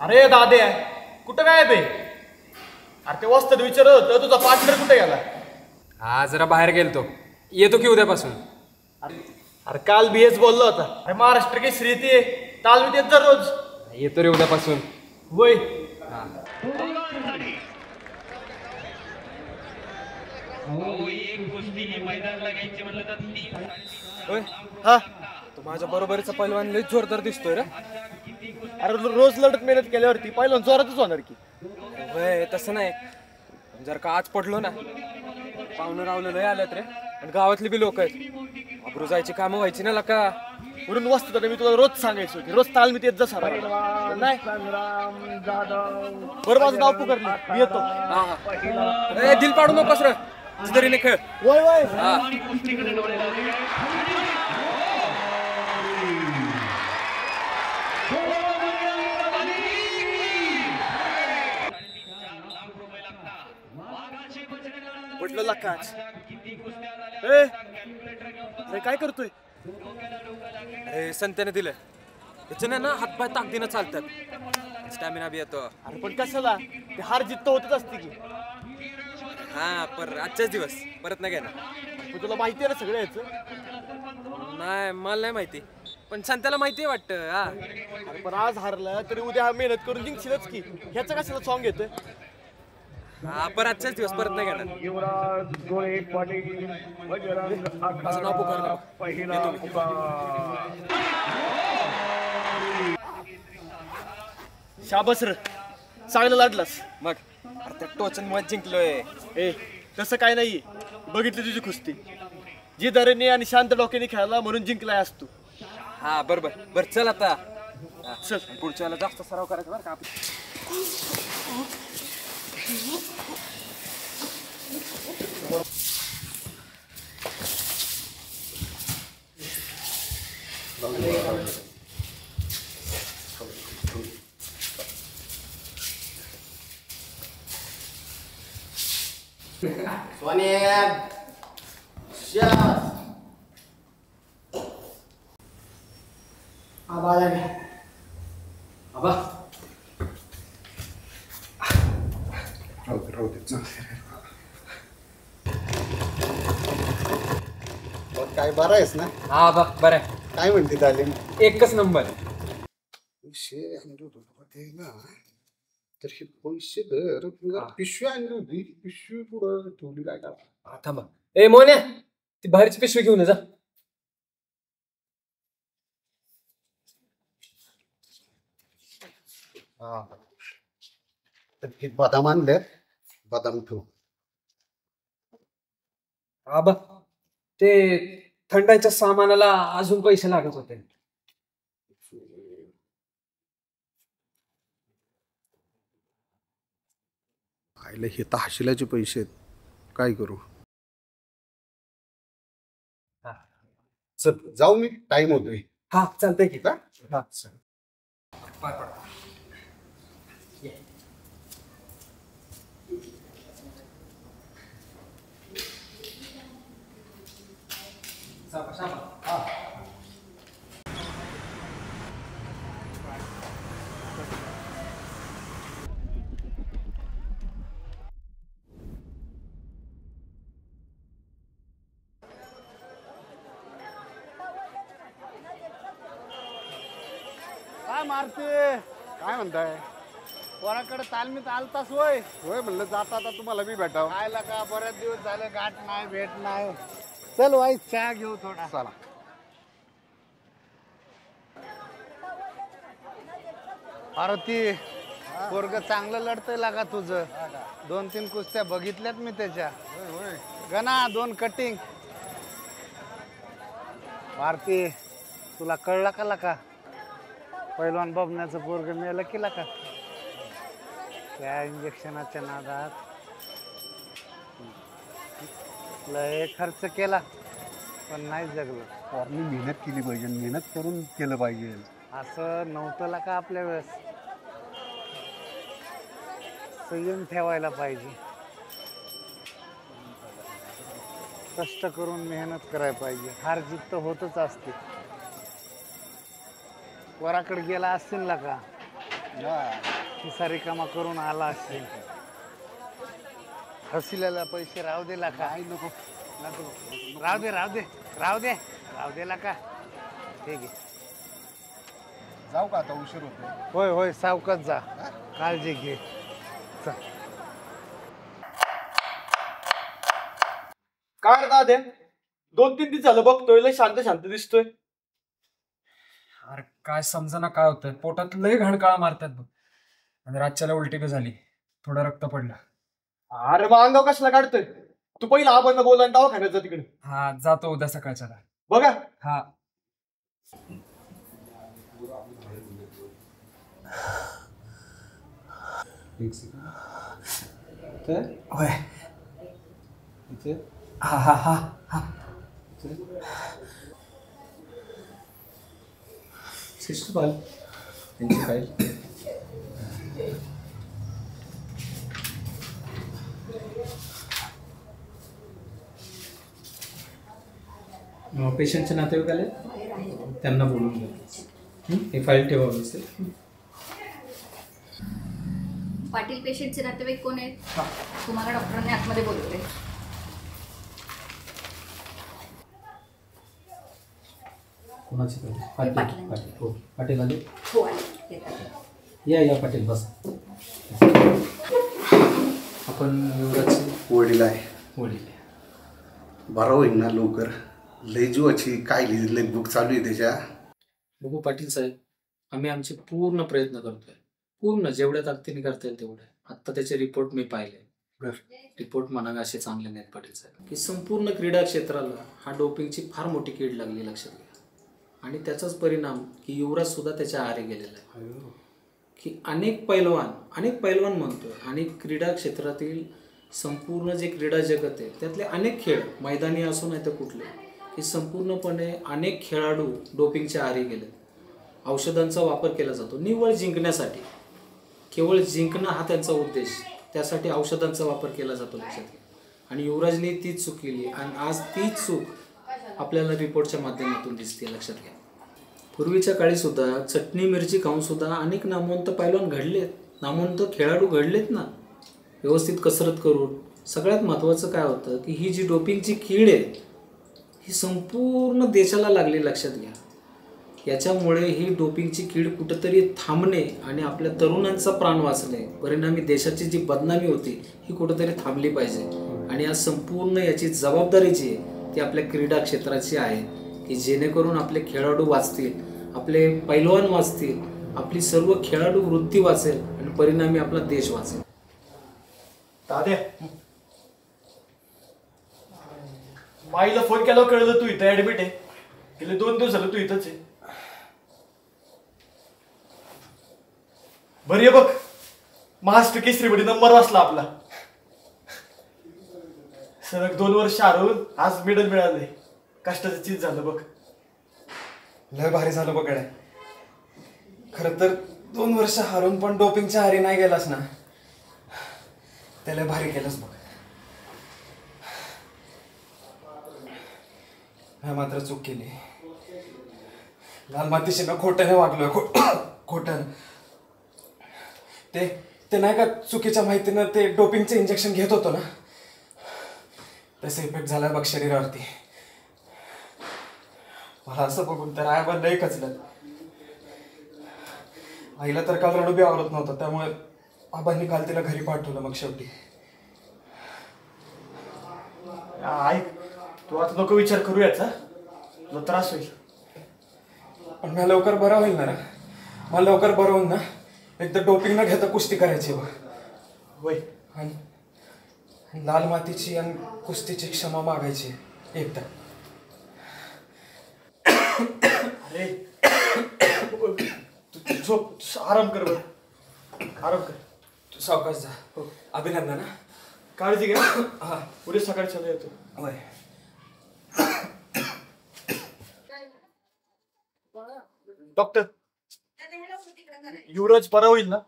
अरे दादे कुठं काय बे? अरे ते वस्तात विचारत होतं तुझा पार्टनर कुठे गेला? हा जरा बाहेर गेलतो, येतो की उद्यापासून. अरे काल बीएच बोललो होता. अरे महाराष्ट्र की श्री ते ताल मी देत दररोज. येतो रे उद्यापासून. वय होय, हा तो माझ्या बरोबरीचा पैलवान लय जोरदार दिसतोय रे. अरे रोज लढत मेहनत केल्यावरती पहिला जोरातच होणार की. होय तसं नाही, जर का आज पडलो ना, पाहुणं रावलं लय आल्यात रे, आणि गावातली बी लोक आहेत. अब्रू जायची कामं व्हायची ना लका. म्हणून वस्त मी तुला रोज सांगायचो की रोज ताल मी देत जा सर. नाही बरं माझं नाव पुकारली मी येतो. हा हा, ए दिल पाडू नकोस रे, तरीने खेळ. वय वय हा म्हटलं लकाच. ए अरे काय करतोय? अरे संत्याने दिलं, त्याच्याने ना हातपाय ताकदीनं चालतात, स्टॅमिना बी येतो. अरे पण कशाला? ते हार जित्त होतच असते की. हा पर आजचाच दिवस परत नाही घेणार. पण तुला माहिती आहे ना सगळं याचं? नाही मला नाही माहिती, पण संत्याला माहिती आहे वाटतं. हा अरे पण आज हारला तरी उद्या मेहनत करून जिंकशीलच की. ह्याचं कशाला सॉंग येतोय? हा पर आजचाच दिवस परत नाही घेणार. माझं नाव पुकारलं शाबास र, चांगलं लाडलास. मग. अरे त्या टोचन मुळे जिंकलोय. ए तसं काय नाहीये, बघितली तुझी कुस्ती. जी दरेने आणि शांत डोक्याने खेळला म्हणून जिंकलाय असतो. हा बरोबर. बर चल आता, चल पुढच्या वेळेला जास्त सराव करायचा बरं का. काय बरं आहेस ना? हा बा बरं आहे, काय म्हणते तालीम? एकच नंबर. पैसे आणले होते ना, तर हे पैसे धर. पिशवी आणली होती, पिशवी पुढं ठेवली. काय करा? हा थांबा. ए मोन्या, ती बाहेरची पिशवी घेऊन ये जा. हा तर हे बदाम आणले, बदाम ठेव. हा बा, ते थंडाईच्या सामानाला अजून पैसे लागत होते. खायला हे तहशिलाचे पैसे आहेत, काय करू? चल जाऊ, मी टाइम होतोय. हा चालतंय की. का? हा पाय पड. काय मारते? काय म्हणताय? कोणाकडे तालमीत आलतास होय? होय म्हणलं, जाता आता तुम्हाला बी भेटावं. खायला का बरेच दिवस झाले, गाठ नाही भेट नाही. चल वाई चहा घेऊ थोडा. चला. अरे ती पोरग चांगलं लढतंय लागा तुझं. 2-3 कुस्त्या बघितल्यात मी त्याच्या. गणा 2 कटिंग. भारती तुला कळलं का लका? पैलवान बबण्याचं पोरग मेलं केला का? त्या इंजेक्शनाच्या नादात लय खर्च केला पण नाही जगलो. पोरांनी मेहनत केली पाहिजे, मेहनत करून केलं पाहिजे. असं नव्हतं का आपल्या वेळेस? संयम ठेवायला पाहिजे, कष्ट करून मेहनत करायला पाहिजे. हार जीत तर होतच असते. वराकडे गेला असतील ना का, खिसा रिकामा करून आला असेल. हसीला पैसे राहू दे का? नको नको, राहू दे राहू दे राहू दे राहू दे का? ठीक आहे, जाऊ का आता? उशीर होतो. होय होय, सावकाश जा, काळजी घे. चल. काय दादे, 2-3 दिवस झालं बघतोय, लय शांत शांत दिसतोय. अरे काय समजना काय होतंय, पोटात लय घणकाळा मारतात बघ. आणि रातच्याला उलटी बी झाली, थोडं रक्त पडलं. अरे मग अंगाव कशाला काढतोय? तू पहिला आपण बोला आणि दवाखान्यात जा तिकडे. हा जातो उद्या सकाळच्याला. बघा. हा. होय. हा हा हा हा. सिस्टर त्यांची फाईल. पेशंटचे नातेवाईक आले, त्यांना बोलून घ्या. हे फाईल ठेवा व्यवस्थित. पाटील पेशंटचे नातेवाईक कोण आहेत? तुम्हाला डॉक्टरांनी आतमध्ये बोलवले. कोणाचे पाटील? पाटील. पाटील. हो, पाटील आले. हो आले, येतात. या पाटील, बस. आपण युवराजचे वडील आहे. वडील. बरं होईल ना लवकर? लय जीवाची काय लिहिलंय बुक चालू आहे त्याच्या. बघू पाटील साहेब, आम्ही आमचे पूर्ण प्रयत्न करतोय, पूर्ण जेवढ्या ताकदीने करता येईल तेवढ्या. आत्ता त्याचे रिपोर्ट मी पाहिले. रिपोर्ट म्हणावे असे चांगले नाहीत पाटील साहेब. की संपूर्ण क्रीडा क्षेत्राला हा डोपिंगची फार मोठी कीड लागली, लक्षात घ्या. आणि त्याचाच परिणाम की युवराज सुद्धा त्याच्या आहारी गेलेला आहे. की अनेक पैलवान म्हणतोय, आणि क्रीडा क्षेत्रातील संपूर्ण जे क्रीडा जगत आहे त्यातले अनेक खेळ, मैदानी असो नाही तर कुठले, की संपूर्णपणे अनेक खेळाडू डोपिंगच्या आहारी गेले. औषधांचा वापर केला जातो निव्वळ जिंकण्यासाठी. केवळ जिंकणं हा त्यांचा उद्देश, त्यासाठी औषधांचा वापर केला जातो, लक्षात घ्या. आणि युवराजने तीच चूक केली, आणि आज तीच चूक आपल्याला रिपोर्टच्या माध्यमातून दिसते, लक्षात घ्या. पूर्वीच्या काळी सुद्धा चटणी मिरची खाऊन सुद्धा अनेक नामवंत पैलवान घडलेत, नामवंत खेळाडू घडलेत ना, व्यवस्थित कसरत करून. सगळ्यात महत्त्वाचं काय होतं की ही जी डोपिंगची कीड आहे ही संपूर्ण देशाला लागली, लक्षात घ्या. याच्यामुळे ही डोपिंगची कीड कुठंतरी थांबणे आणि आपल्या तरुणांचा प्राण वाचणे, परिणामी देशाची जी बदनामी होती ही कुठंतरी थांबली पाहिजे. आणि या संपूर्ण याची जबाबदारी जी आहे ती आपल्या क्रीडा क्षेत्राची आहे, की जेणेकरून आपले खेळाडू वाचतील, आपले पैलवान वाचतील, आपली सर्व खेळाडू वृत्ती वाचेल, आणि परिणामी आपला देश वाचेल. दाद्या, माईला फोन केला, कळलं तू इथं ऍडमिट आहे. गेले 2 दिवस झालं तू इथंच आहे. बरी आहे बघ, महाराष्ट्र केसरीमध्ये नंबर वाचला आपला. सलग 2 वर्ष हरवून आज मेडल मिळालंय. कष्टाचं चीज झालं बघ. लय भारी झालं बघाय. खरं तर 2 वर्ष हारून पण डोपिंगच्या हारी नाही गेलास ना, त्याला भारी केलंच बघ. मी मात्र चूक केली. लाल मातीशी ना खोट्याने वागलोय, खोट्यानं. ते नाही का चुकीच्या माहितीनं ते डोपिंगचं इंजेक्शन घेत होतो ना, त्याचा इफेक्ट झालाय बघ शरीरावरती. मला असं बघून तर आईला लय कचलं. आईला तर काल रडू बी आवडत नव्हतं, त्यामुळे आबांनी काल तिला घरी पाठवलं. मग शेवटी ऐक, तू आता नको विचार करू याचा, तुला त्रास होईल. पण मला लवकर बरं होईल ना. मला लवकर बरं होईल ना, एकदा डोपिंग न घेता कुस्ती करायची बघ. होय. आणि लाल मातीची आणि कुस्तीची क्षमा मागायची एकदा. अरे तू झोप, आराम कर बरं, आराम कर. तू सावकाश जा. हो, अभिनंदन. ना काळजी घ्या. हा, उद्या सकाळी चला येतो. होय. डॉक्टर, युवराज बरा होईल ना?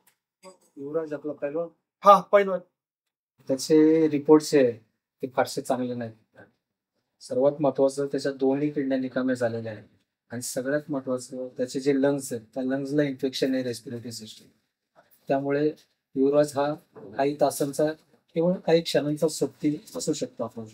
युवराज आपला पैलवान, हा पैलवान. त्याचे रिपोर्ट्स आहे ते फारसे चांगले नाहीत. सर्वात महत्वाचं त्याच्या 2 किडन्या निकामी झालेल्या आहेत, आणि सगळ्यात महत्वाचं त्याचे जे लंग्स आहेत त्या लंग्सला इन्फेक्शन आहे, रेस्पिरेटरी सिस्टम. त्यामुळे युवराज हा काही तासांचा, केवळ काही क्षणांचा सोबती असू शकतो आपण.